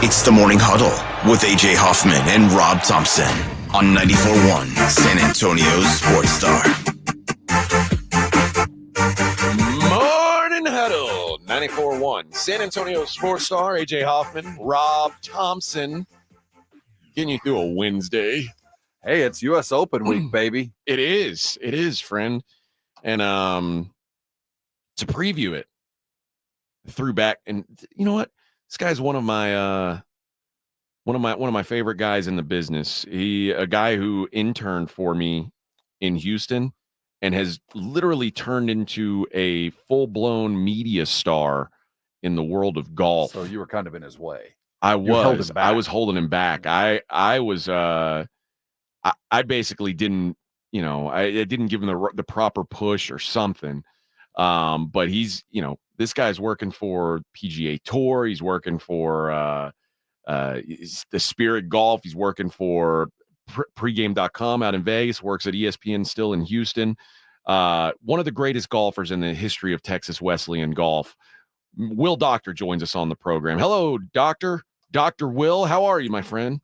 It's the Morning Huddle with AJ Hoffman and Rob Thompson on 94.1 San Antonio Sports Star. Morning Huddle, 94.1 San Antonio Sports Star. AJ Hoffman, Rob Thompson, getting you through a Wednesday. Hey, it's U.S. Open week, baby. It is, friend. And to preview it, threw back, and you know what? This guy's one of my favorite guys in the business. A guy who interned for me in Houston and has literally turned into a full-blown media star in the world of golf. So you were kind of in his way. I was holding him back. I basically didn't, I didn't give him the proper push or something. But he's, this guy's working for PGA Tour. He's working for the Spirit Golf. He's working for pregame.com out in Vegas, works at ESPN still in Houston. One of the greatest golfers in the history of Texas Wesleyan golf. Will Doctor joins us on the program. Hello, Doctor. Dr. Will, how are you, my friend?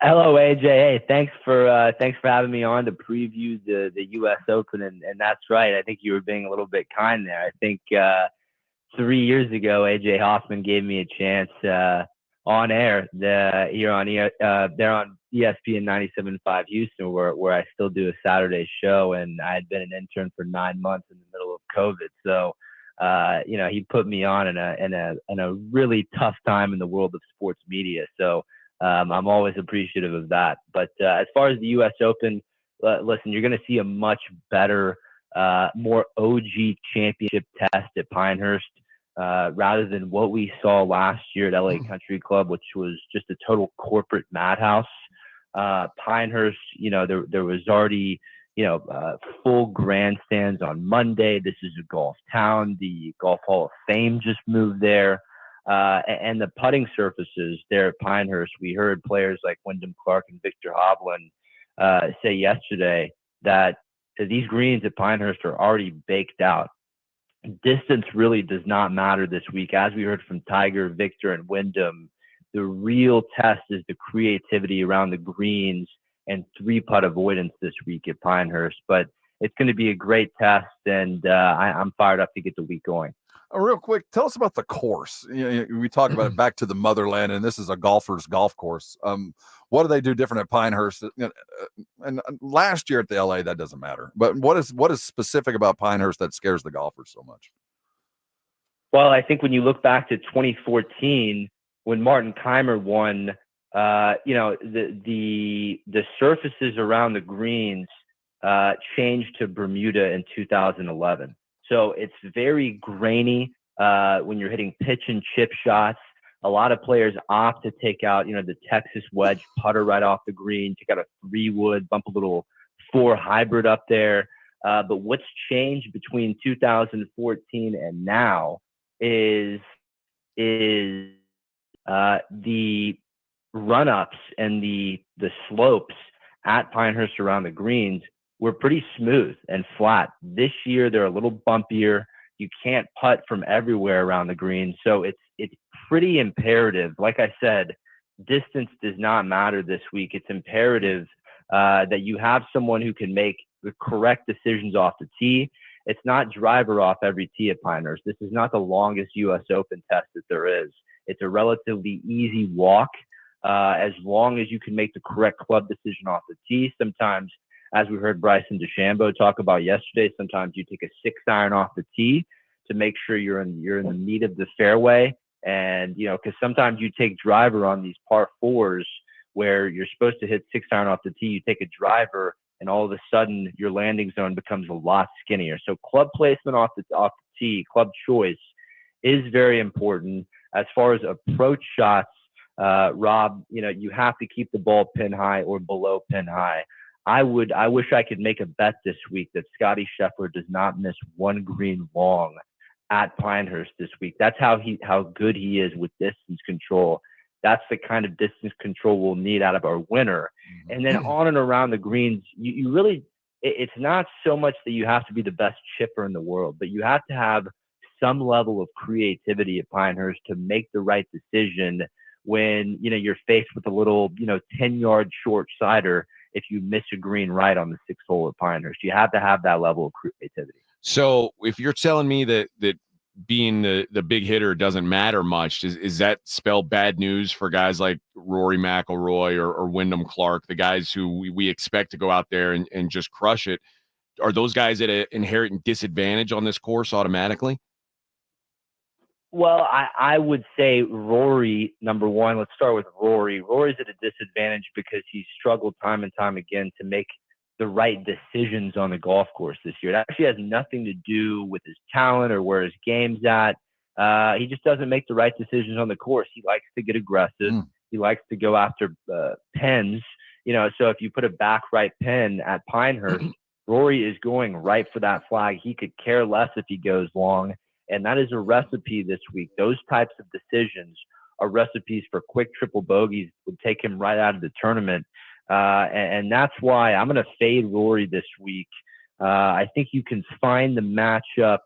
Hello, AJ. Hey, thanks for having me on to preview the U.S. Open, and that's right. I think you were being a little bit kind there. I think 3 years ago, AJ Hoffman gave me a chance on air here on they're on ESPN 97.5 Houston, where I still do a Saturday show, and I had been an intern for 9 months in the middle of COVID. So, he put me on in a really tough time in the world of sports media. So. I'm always appreciative of that. But as far as the U.S. Open, listen, you're going to see a much better, more OG championship test at Pinehurst rather than what we saw last year at LA Country Club, which was just a total corporate madhouse. Pinehurst, there was already, full grandstands on Monday. This is a golf town. The Golf Hall of Fame just moved there. And the putting surfaces there at Pinehurst, we heard players like Wyndham Clark and Victor Hovland say yesterday that these greens at Pinehurst are already baked out. Distance really does not matter this week. As we heard from Tiger, Victor, and Wyndham, the real test is the creativity around the greens and three-putt avoidance this week at Pinehurst. But it's going to be a great test, and I'm fired up to get the week going. Real quick, tell us about the course. We talk about it back to the motherland, and this is a golfer's golf course. What do they do different at Pinehurst? And last year at the LA, that doesn't matter. But what is specific about Pinehurst that scares the golfers so much? Well, I think when you look back to 2014, when Martin Keimer won, the surfaces around the greens changed to Bermuda in 2011. So it's very grainy when you're hitting pitch and chip shots. A lot of players opt to take out, the Texas wedge putter right off the green, take out a 3-wood, bump a little 4 hybrid up there. But what's changed between 2014 and now is the run-ups and the slopes at Pinehurst around the greens were pretty smooth and flat. This year, they're a little bumpier. You can't putt from everywhere around the green. So it's pretty imperative. Like I said, distance does not matter this week. It's imperative that you have someone who can make the correct decisions off the tee. It's not driver off every tee at Pinehurst. This is not the longest U.S. Open test that there is. It's a relatively easy walk as long as you can make the correct club decision off the tee. Sometimes, as we heard Bryson DeChambeau talk about yesterday, sometimes you take a 6-iron off the tee to make sure you're in the meat of the fairway. And, because sometimes you take driver on these par 4s where you're supposed to hit 6-iron off the tee, you take a driver, and all of a sudden your landing zone becomes a lot skinnier. So club placement off the tee, club choice is very important. As far as approach shots, Rob, you have to keep the ball pin high or below pin high. I wish I could make a bet this week that Scotty Scheffler does not miss one green long at Pinehurst this week. That's how good he is with distance control. That's the kind of distance control we'll need out of our winner. And then on and around the greens, you really, it's not so much that you have to be the best chipper in the world, but you have to have some level of creativity at Pinehurst to make the right decision when, you're faced with a little, 10-yard short sider if you miss a green right on the 6th hole at Pinehurst. You have to have that level of creativity. So if you're telling me that being the big hitter doesn't matter much, is that spell bad news for guys like Rory McIlroy or Wyndham Clark, the guys who we expect to go out there and just crush it? Are those guys at an inherent disadvantage on this course automatically? Well, I would say Rory, number one. Let's start with Rory. Rory's at a disadvantage because he's struggled time and time again to make the right decisions on the golf course this year. It actually has nothing to do with his talent or where his game's at. He just doesn't make the right decisions on the course. He likes to get aggressive. He likes to go after pins. So if you put a back right pin at Pinehurst, Rory is going right for that flag. He could care less if he goes long. And that is a recipe this week. Those types of decisions are recipes for quick triple bogeys, would take him right out of the tournament. And that's why I'm going to fade Rory this week. I think you can find the matchup.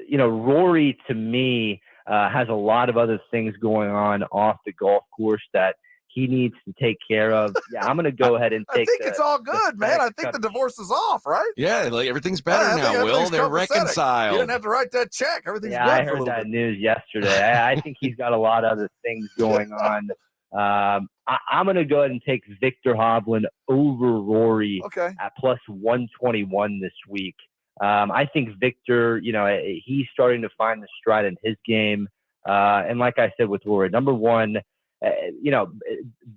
Rory to me has a lot of other things going on off the golf course that he needs to take care of. Yeah, I'm going to go ahead and take. I think it's all good, man. I think the divorce is off, right? Yeah, like everything's better now. Will, they're reconciled. You didn't have to write that check. Everything's good. I heard that news yesterday. I think he's got a lot of other things going on. I'm going to go ahead and take Victor Hovland over Rory at plus 121 this week. I think Victor, he's starting to find the stride in his game. And like I said with Rory, number one,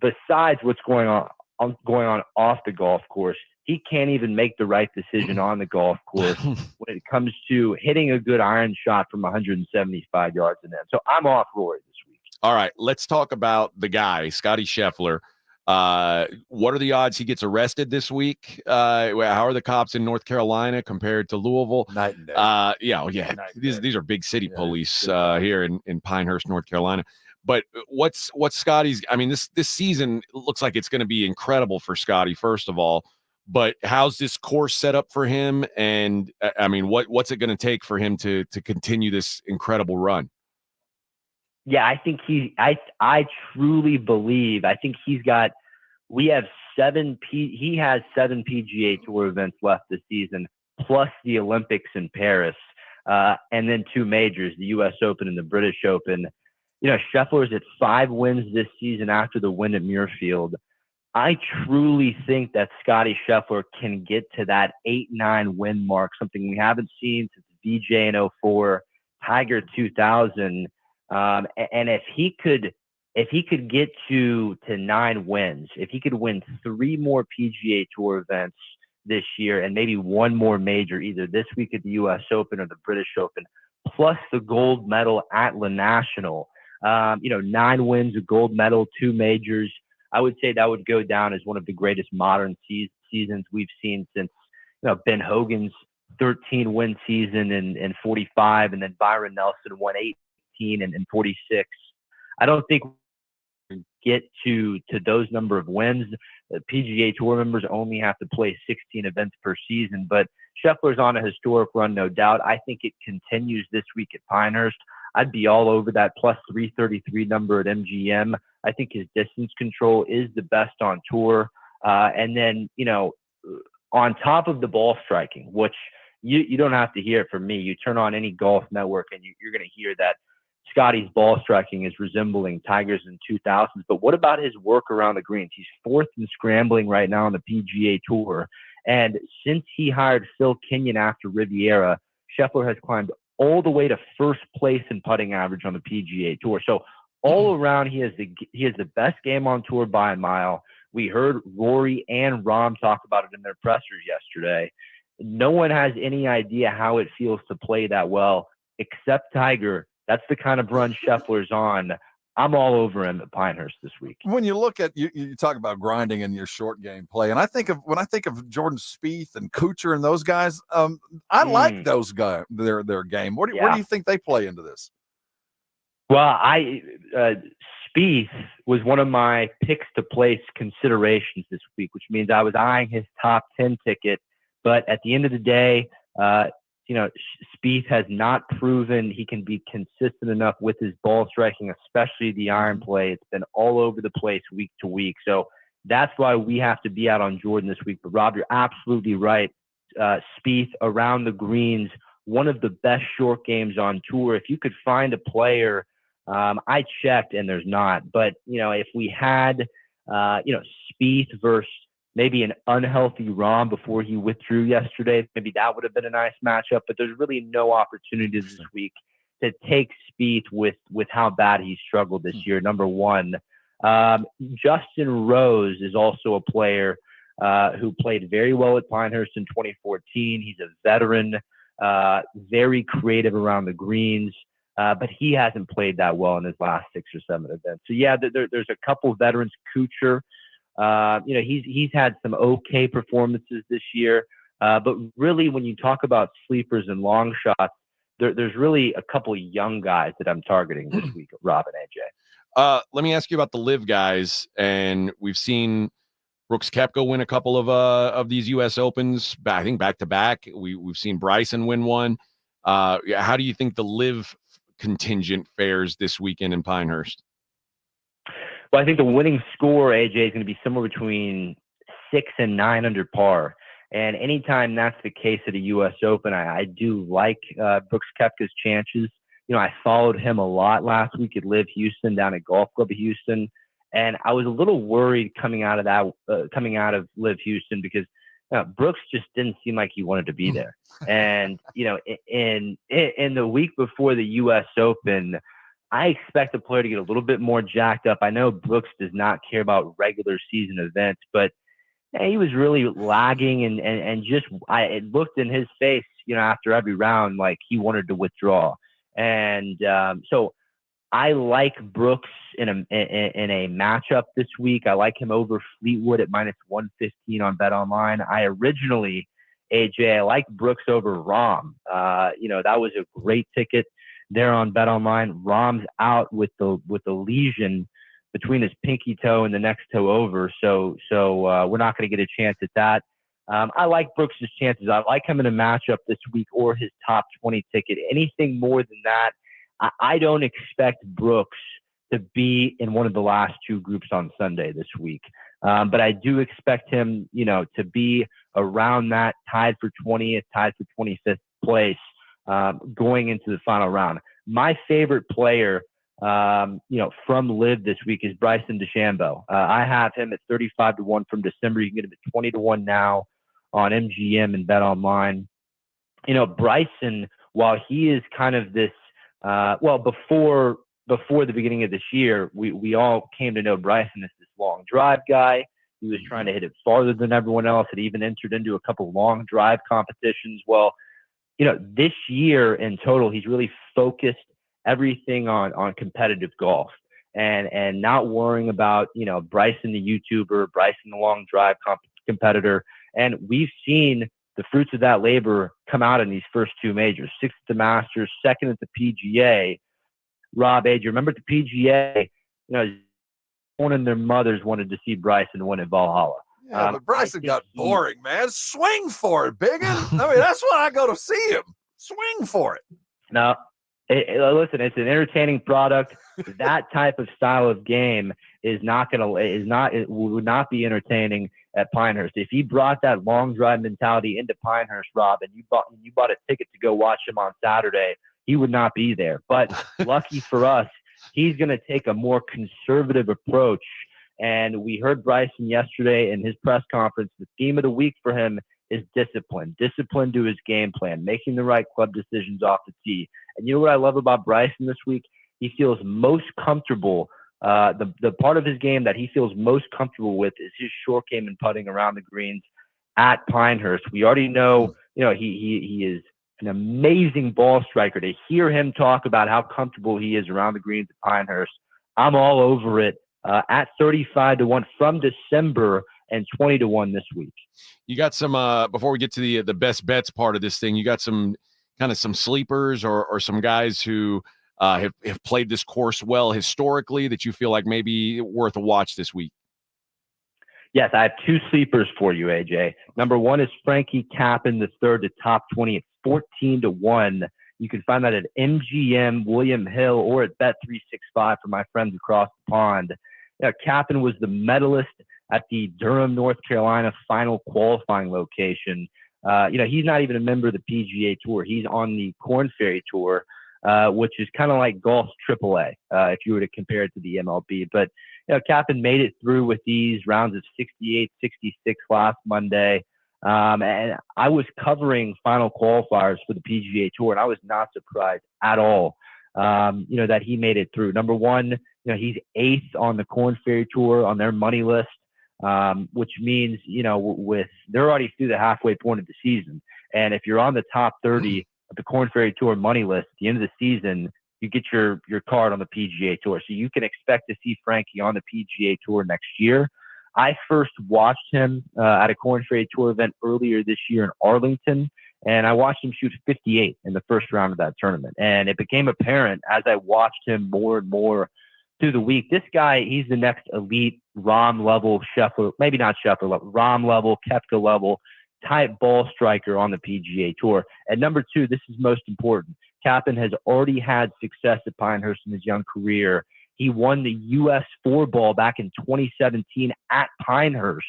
besides what's going on off the golf course, he can't even make the right decision on the golf course when it comes to hitting a good iron shot from 175 yards and in. So I'm off Rory this week. All right, let's talk about the guy, Scotty Scheffler. What are the odds he gets arrested this week? How are the cops in North Carolina compared to Louisville? Night and day. These are big city police here in Pinehurst, North Carolina. But what's Scotty's? I mean, this season looks like it's going to be incredible for Scotty. First of all, but how's this course set up for him? And I mean, what's it going to take for him to continue this incredible run? Yeah, I think I truly believe. I think he has 7 PGA Tour events left this season, plus the Olympics in Paris, and then 2 majors, the U.S. Open and the British Open. Scheffler's at 5 wins this season after the win at Muirfield. I truly think that Scotty Scheffler can get to that 8-9 win mark, something we haven't seen since DJ in 2004, Tiger 2000. And if he could get to 9 wins, if he could win 3 more PGA Tour events this year and maybe 1 more major, either this week at the U.S. Open or the British Open, plus the gold medal at La National, 9 wins, a gold medal, 2 majors, I would say that would go down as one of the greatest modern seasons we've seen since Ben Hogan's 13-win season in 45, and then Byron Nelson won 18 and 46. I don't think we get to those number of wins. The PGA Tour members only have to play 16 events per season, but Scheffler's on a historic run, no doubt. I think it continues this week at Pinehurst. I'd be all over that plus 333 number at MGM. I think his distance control is the best on tour. And then, on top of the ball striking, which you don't have to hear it from me. You turn on any golf network and you're going to hear that Scotty's ball striking is resembling Tiger's in 2000s. But what about his work around the greens? He's 4th in scrambling right now on the PGA Tour. And since he hired Phil Kenyon after Riviera, Scheffler has climbed all the way to first place in putting average on the PGA Tour. So all around, he has the best game on tour by a mile. We heard Rory and Rahm talk about it in their pressers yesterday. No one has any idea how it feels to play that well, except Tiger. That's the kind of run Scheffler's on. I'm all over him at Pinehurst this week. When you look at you talk about grinding in your short game play, and when I think of Jordan Spieth and Kuchar and those guys, I like those guys, their game. Where do you think they play into this? Well, Spieth was one of my picks to place considerations this week, which means I was eyeing his top 10 ticket. But at the end of the day, Spieth has not proven he can be consistent enough with his ball striking, especially the iron play. It's been all over the place week to week. So that's why we have to be out on Jordan this week. But Rob, you're absolutely right. Spieth around the greens, one of the best short games on tour. If you could find a player, I checked and there's not. But, if we had, Spieth versus maybe an unhealthy Rahm before he withdrew yesterday, maybe that would have been a nice matchup. But there's really no opportunity this week to take Spieth with how bad he struggled this year, number one. Justin Rose is also a player who played very well at Pinehurst in 2014. He's a veteran, very creative around the greens, but he hasn't played that well in his last 6 or 7 events. So, yeah, there's a couple of veterans. Kuchar, he's had some okay performances this year. But really, when you talk about sleepers and long shots, there's really a couple of young guys that I'm targeting this week, Rob and AJ. Let me ask you about the live guys. And we've seen Brooks Koepka win a couple of these U.S. Opens, I think back to back. We've seen Bryson win one. How do you think the live contingent fares this weekend in Pinehurst? Well, I think the winning score, AJ, is going to be somewhere between 6 and 9 under par. And anytime that's the case at a U.S. Open, I do like Brooks Koepka's chances. I followed him a lot last week at Live Houston down at Golf Club Houston. And I was a little worried coming out of Live Houston because Brooks just didn't seem like he wanted to be there. And, in the week before the U.S. Open, I expect the player to get a little bit more jacked up. I know Brooks does not care about regular season events, but he was really lagging and just it looked in his face, after every round like he wanted to withdraw. And so I like Brooks in a matchup this week. I like him over Fleetwood at -115 on BetOnline. I originally, AJ, I like Brooks over Rahm. That was a great ticket there on BetOnline. Rahm's out with the lesion between his pinky toe and the next toe over, so we're not going to get a chance at that. I like Brooks' chances. I like him in a matchup this week or his top 20 ticket. Anything more than that, I don't expect Brooks to be in one of the last 2 groups on Sunday this week. But I do expect him, to be around that, tied for 20th, tied for 25th place going into the final round. My favorite player, from Live this week is Bryson DeChambeau. I have him at 35-1 from December. You can get him at 20-1 now on MGM and BetOnline. Bryson, while he is kind of this, before the beginning of this year, we all came to know Bryson as this long drive guy. He was trying to hit it farther than everyone else. Had even entered into a couple long drive competitions. Well, this year in total, he's really focused everything on competitive golf and not worrying about, Bryson the YouTuber, Bryson the long drive competitor. And we've seen the fruits of that labor come out in these first 2 majors, 6th at the Masters, 2nd at the PGA. Rob, you remember at the PGA, one of their mothers wanted to see Bryson win at Valhalla. Yeah, but Bryson got boring, man. Swing for it, Biggin. I mean, that's why I go to see him. Swing for it. No, listen, it's an entertaining product. That type of style of game it would not be entertaining at Pinehurst. If he brought that long drive mentality into Pinehurst, Rob, and you bought a ticket to go watch him on Saturday, he would not be there. But lucky for us, he's going to take a more conservative approach. And we heard Bryson yesterday in his press conference. The theme of the week for him is discipline to his game plan, making the right club decisions off the tee. And you know what I love about Bryson this week? He feels most comfortable. The part of his game that he feels most comfortable with is his short game and putting around the greens at Pinehurst. We already know, he is an amazing ball striker. To hear him talk about how comfortable he is around the greens at Pinehurst, I'm all over it. At 35-1 from December and 20-1 this week. You got some before we get to the best bets part of this thing, you got some sleepers or some guys who have played this course well historically that you feel like maybe worth a watch this week. Yes, I have 2 sleepers for you, AJ. Number 1 is Frankie Capin, the third to top 20 at 14-1. You can find that at MGM, William Hill, or at Bet365 for my friends across the pond. Captain was the medalist at the Durham, North Carolina final qualifying location. He's not even a member of the PGA Tour. He's on the Korn Ferry Tour, which is kind of like golf's AAA, if you were to compare it to the MLB. But Captain made it through with these rounds of 68, 66 last Monday. And I was covering final qualifiers for the PGA Tour, and I was not surprised at all, that he made it through. Number one, he's 8th on the Korn Ferry Tour on their money list, which means, they're already through the halfway point of the season. And if you're on the top 30 of the Korn Ferry Tour money list at the end of the season, you get your card on the PGA Tour. So you can expect to see Frankie on the PGA Tour next year. I first watched him at a Korn Ferry Tour event earlier this year in Arlington, and I watched him shoot 58 in the first round of that tournament. And it became apparent as I watched him more and more through the week. This guy, he's the next elite Rahm level, Scheffler, maybe not Scheffler level, Rahm level, Koepka level type ball striker on the PGA Tour. And number two, this is most important. Captain has already had success at Pinehurst in his young career. He won the U.S. 4-ball back in 2017 at Pinehurst.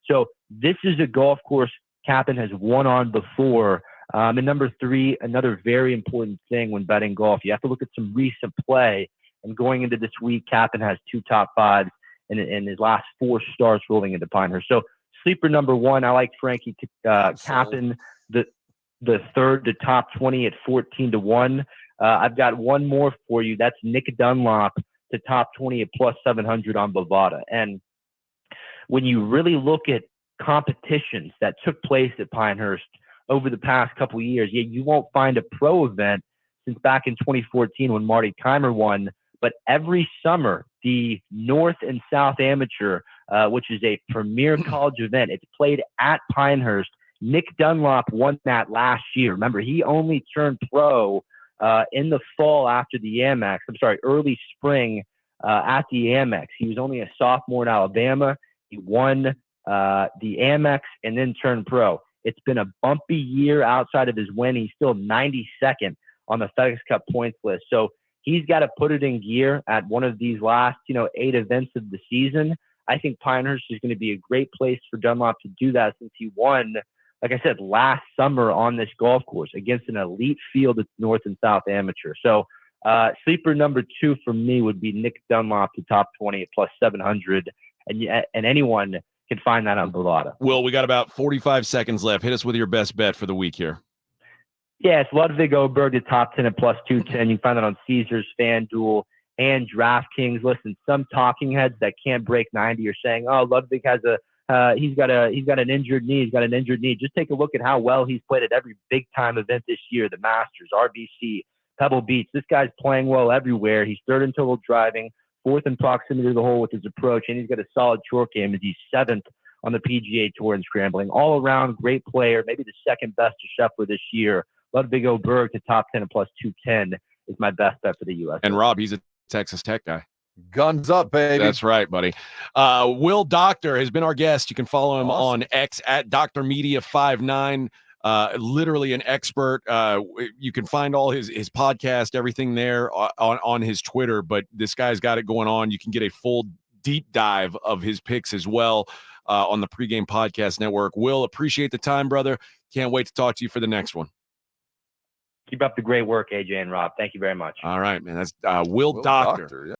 So this is a golf course Captain has won on before. And number three, another very important thing when betting golf, you have to look at some recent play. And going into this week, Captain has 2 top 5s in his last 4 starts rolling into Pinehurst. So sleeper number one, I like Frankie Captain, the third to top 20 at 14-1. I've got one more for you. That's Nick Dunlop to top 20 at plus 700 on Bovada. And when you really look at competitions that took place at Pinehurst over the past couple of years, you won't find a pro event since back in 2014 when Marty Keimer won. But every summer, the North and South Amateur, which is a premier college event, it's played at Pinehurst. Nick Dunlop won that last year. Remember, he only turned pro in the fall after the Amex. Early spring at the Amex. He was only a sophomore in Alabama. He won the Amex and then turned pro. It's been a bumpy year outside of his win. He's still 92nd on the FedEx Cup points list. So he's got to put it in gear at one of these last, 8 events of the season. I think Pinehurst is going to be a great place for Dunlop to do that since he won, like I said, last summer on this golf course against an elite field at North and South Amateur. So sleeper number 2 for me would be Nick Dunlop to top 20 at plus 700. And anyone can find that on Bovada. Will, we got about 45 seconds left. Hit us with your best bet for the week here. Yeah, it's Ludwig Oberg to top 10 at plus 210. You can find that on Caesars, FanDuel, and DraftKings. Listen, some talking heads that can't break 90 are saying, "Oh, Ludwig has he's got an injured knee. He's got an injured knee." Just take a look at how well he's played at every big time event this year: the Masters, RBC, Pebble Beach. This guy's playing well everywhere. He's 3rd in total driving, 4th in proximity to the hole with his approach, and he's got a solid short game as he's 7th on the PGA Tour in scrambling. All around great player, maybe the second best to Scheffler this year. Ludwig Oberg to top 10 at plus 210 is my best bet for the U.S. And Rob, he's a Texas Tech guy. Guns up, baby. That's right, buddy. Will Doctor has been our guest. You can follow him on X at Dr. Media 59. Literally an expert. You can find all his podcast, everything there on his Twitter. But this guy's got it going on. You can get a full deep dive of his picks as well on the Pregame Podcast Network. Will, appreciate the time, brother. Can't wait to talk to you for the next one. Keep up the great work, AJ and Rob. Thank you very much. All right, man. That's Will Doctor. Yeah.